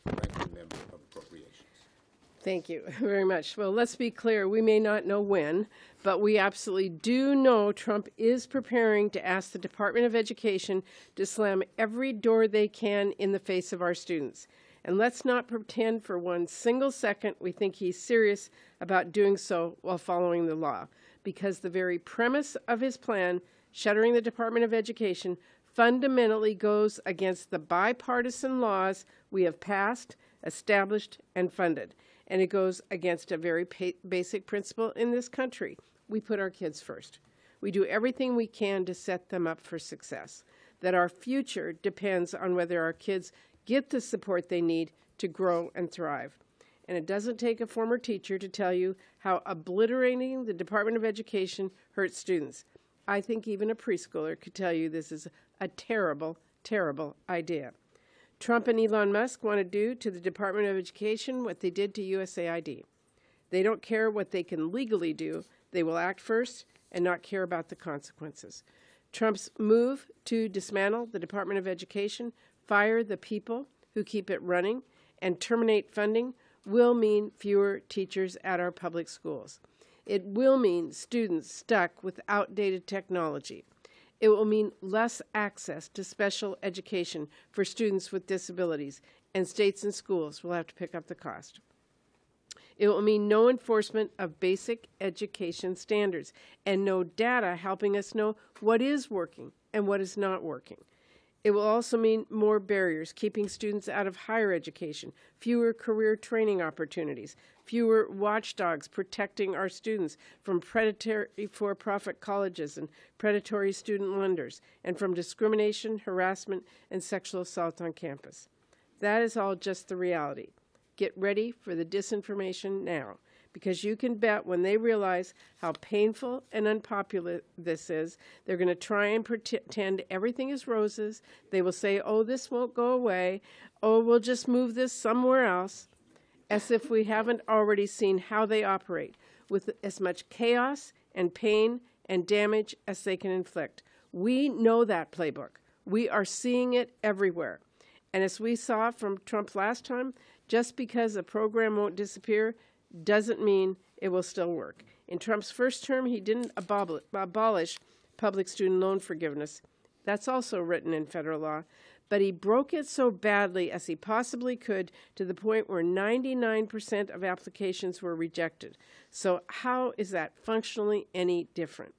Ranking Member of Appropriations. Thank you very much. Well, let's be clear. We may not know when, but we absolutely do know Trump is preparing to ask the Department of Education to slam every door they can in the face of our students. And let's not pretend for one single second we think he's serious about doing so while following the law, because the very premise of his plan, shuttering the Department of Education, fundamentally goes against the bipartisan laws we have passed, established, and funded. And it goes against a very basic principle in this country. We put our kids first. We do everything we can to set them up for success, that our future depends on whether our kids get the support they need to grow and thrive. And it doesn't take a former teacher to tell you how obliterating the Department of Education hurts students. I think even a preschooler could tell you this is a terrible, terrible idea. Trump and Elon Musk want to do to the Department of Education what they did to USAID. They don't care what they can legally do. They will act first and not care about the consequences. Trump's move to dismantle the Department of Education, fire the people who keep it running, and terminate funding will mean fewer teachers at our public schools. It will mean students stuck with outdated technology. It will mean less access to special education for students with disabilities, and states and schools will have to pick up the cost. It will mean no enforcement of basic education standards and no data helping us know what is working and what is not working. It will also mean more barriers keeping students out of higher education, fewer career training opportunities, fewer watchdogs protecting our students from predatory for-profit colleges and predatory student lenders, and from discrimination, harassment, and sexual assault on campus. That is all just the reality. Get ready for the disinformation now, because you can bet when they realize how painful and unpopular this is, they're going to try and pretend everything is roses. They will say, oh, this won't go away. Oh, we'll just move this somewhere else, as if we haven't already seen how they operate, with as much chaos and pain and damage as they can inflict. We know that playbook. We are seeing it everywhere. And as we saw from Trump last time, just because a program won't disappear doesn't mean it will still work. In Trump's first term, he didn't abolish public student loan forgiveness. That's also written in federal law. But he broke it so badly as he possibly could, to the point where 99% of applications were rejected. So how is that functionally any different?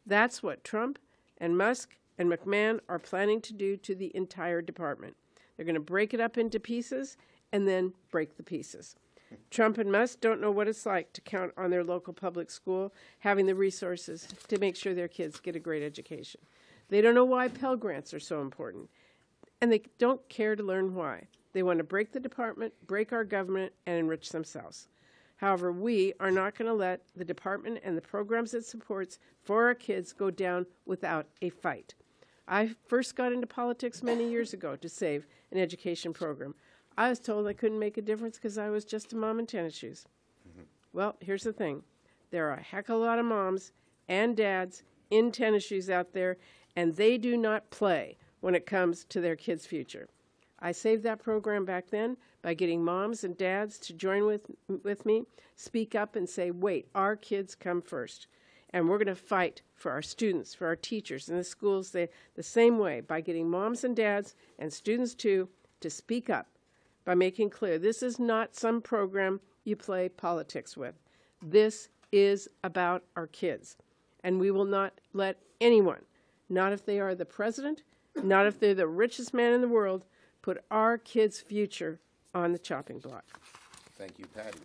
That's what Trump and Musk and McMahon are planning to do to the entire department. They're going to break it up into pieces and then break the pieces. Trump and Musk don't know what it's like to count on their local public school having the resources to make sure their kids get a great education. They don't know why Pell Grants are so important, and they don't care to learn why. They want to break the department, break our government, and enrich themselves. However, we are not going to let the department and the programs it supports for our kids go down without a fight. I first got into politics many years ago to save an education program. I was told I couldn't make a difference because I was just a mom in tennis shoes. Well, here's the thing. There are a heck of a lot of moms and dads in tennis shoes out there, and they do not play when it comes to their kids' future. I saved that program back then by getting moms and dads to join with me, speak up and say, wait, our kids come first. And we're going to fight for our students, for our teachers in the schools the same way, by getting moms and dads and students too to speak up, by making clear this is not some program you play politics with. This is about our kids. And we will not let anyone, not if they are the president, not if they're the richest man in the world, put our kids' future on the chopping block. Thank you, Patty.